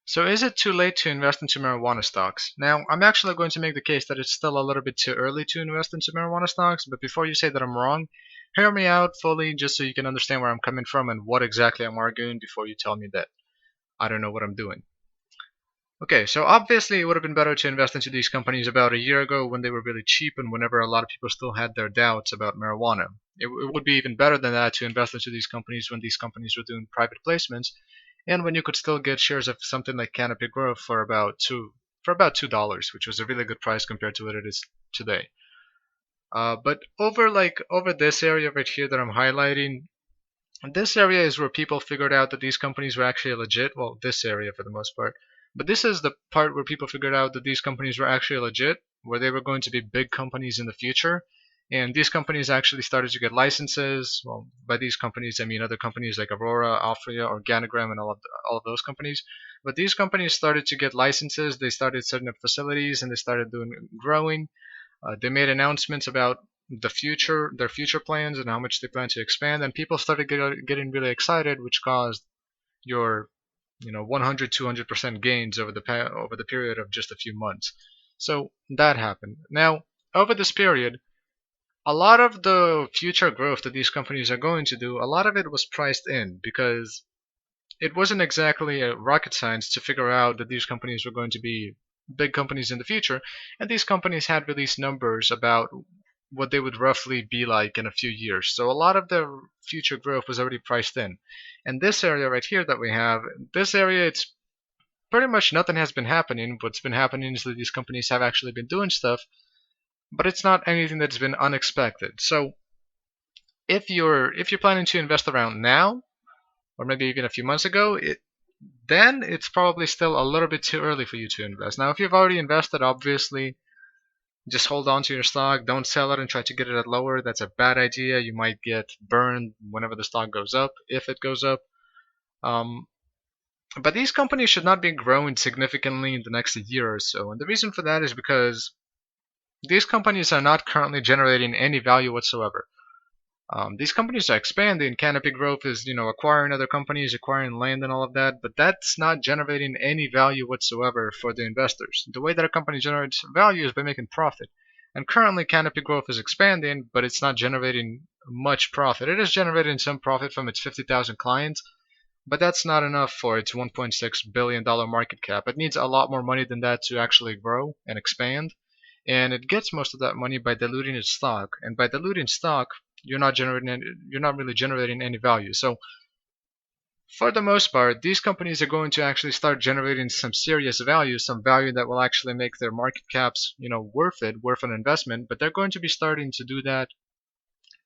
So is it too late to invest into marijuana stocks? Now, I'm actually going to make the case that it's still a little bit too early to invest into marijuana stocks, but before you say that I'm wrong, hear me out fully just so you can understand where I'm coming from and what exactly I'm arguing before you tell me that I don't know what I'm doing. Okay, so obviously it would have been better to invest into these companies about a year ago when they were really cheap and whenever a lot of people still had their doubts about marijuana. It would be even better than that to invest into these companies when these companies were doing private placements and when you could still get shares of something like Canopy Growth for about $2, which was a really good price compared to what it is today. But over this area right here that I'm highlighting, this area is where people figured out that these companies were actually legit. Well, this area for the most part. But this is the part where people figured out that these companies were actually legit, where they were going to be big companies in the future. And these companies actually started to get licenses. Well, by these companies, I mean other companies like Aurora, Alphria, Organigram, and all of those companies. But these companies started to get licenses. They started setting up facilities, and they started doing growing. They made announcements about their future plans, and how much they plan to expand, and people started getting really excited, which caused your 100 200% gains over the period of just a few months. So that happened. Now, over this period, a lot of the future growth that these companies are going to do, a lot of it was priced in because it wasn't exactly a rocket science to figure out that these companies were going to be big companies in the future, and these companies had released numbers about what they would roughly be like in a few years. So a lot of their future growth was already priced in. And this area right here that we have, this area, it's pretty much nothing has been happening. What's been happening is that these companies have actually been doing stuff, but it's not anything that's been unexpected. So if you're planning to invest around now, or maybe even a few months ago, then it's probably still a little bit too early for you to invest. Now, if you've already invested, obviously, just hold on to your stock. Don't sell it and try to get it at lower. That's a bad idea. You might get burned whenever the stock goes up, if it goes up. Um, but these companies should not be growing significantly in the next year or so. And the reason for that is because these companies are not currently generating any value whatsoever. These companies are expanding. Canopy Growth is, acquiring other companies, acquiring land and all of that, but that's not generating any value whatsoever for the investors. The way that a company generates value is by making profit. And currently Canopy Growth is expanding, but it's not generating much profit. It is generating some profit from its 50,000 clients, but that's not enough for its $1.6 billion market cap. It needs a lot more money than that to actually grow and expand. And it gets most of that money by diluting its stock. And by diluting stock, you're not really generating any value. So for the most part, these companies are going to actually start generating some serious value, some value that will actually make their market caps, worth an investment. But they're going to be starting to do that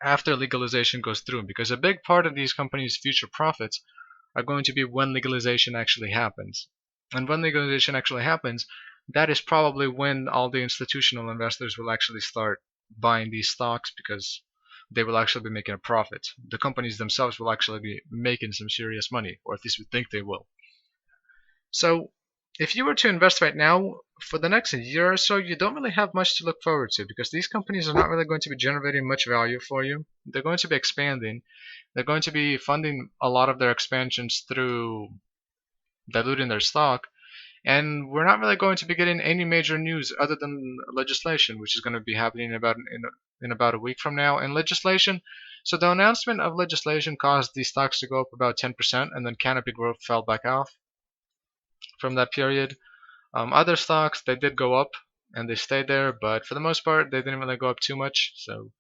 after legalization goes through, because a big part of these companies' future profits are going to be when legalization actually happens. And when legalization actually happens, that is probably when all the institutional investors will actually start buying these stocks because they will actually be making a profit. The companies themselves will actually be making some serious money, or at least we think they will. So if you were to invest right now, for the next year or so, you don't really have much to look forward to because these companies are not really going to be generating much value for you. They're going to be expanding. They're going to be funding a lot of their expansions through diluting their stock. And we're not really going to be getting any major news other than legislation, which is going to be happening in about a week from now. And legislation, so the announcement of legislation caused these stocks to go up about 10%, and then Canopy Growth fell back off from that period. Other stocks, they did go up and they stayed there, but for the most part, they didn't really go up too much. So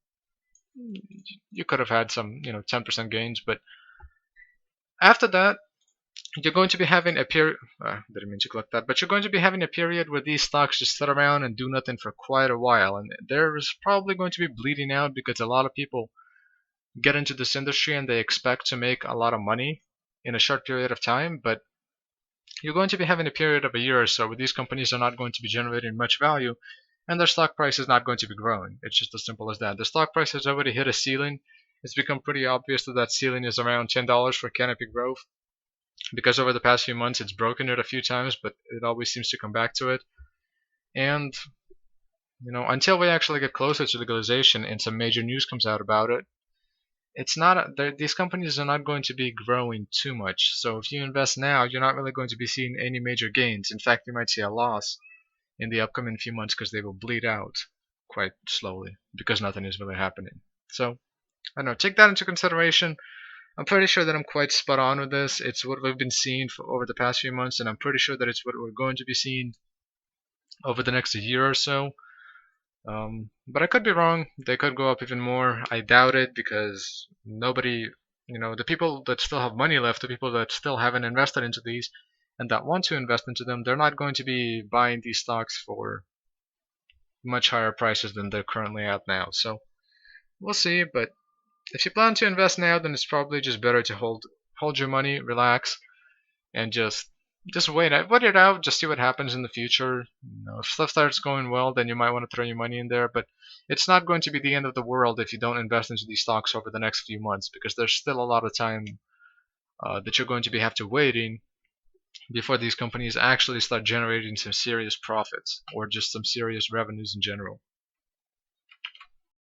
you could have had some, 10% gains, but after that, you're going to be having a period. Didn't mean to click that, but you're going to be having a period where these stocks just sit around and do nothing for quite a while, and there's probably going to be bleeding out because a lot of people get into this industry and they expect to make a lot of money in a short period of time, but you're going to be having a period of a year or so where these companies are not going to be generating much value and their stock price is not going to be growing. It's just as simple as that. The stock price has already hit a ceiling. It's become pretty obvious that that ceiling is around $10 for Canopy Growth because over the past few months it's broken it a few times, but it always seems to come back to it. And until we actually get closer to legalization and some major news comes out about it, it's not these companies are not going to be growing too much. So if you invest now, you're not really going to be seeing any major gains. In fact, you might see a loss in the upcoming few months because they will bleed out quite slowly because nothing is really happening. So I don't know, take that into consideration. I'm pretty sure that I'm quite spot on with this. It's what we've been seeing for over the past few months, and I'm pretty sure that it's what we're going to be seeing over the next year or so. But I could be wrong. They could go up even more. I doubt it because nobody, the people that still have money left, the people that still haven't invested into these and that want to invest into them, they're not going to be buying these stocks for much higher prices than they're currently at now. So we'll see. But if you plan to invest now, then it's probably just better to hold your money, relax, and just wait it out, just see what happens in the future. If stuff starts going well, then you might want to throw your money in there, but it's not going to be the end of the world if you don't invest into these stocks over the next few months, because there's still a lot of time that you're going to have to waiting before these companies actually start generating some serious profits or just some serious revenues in general.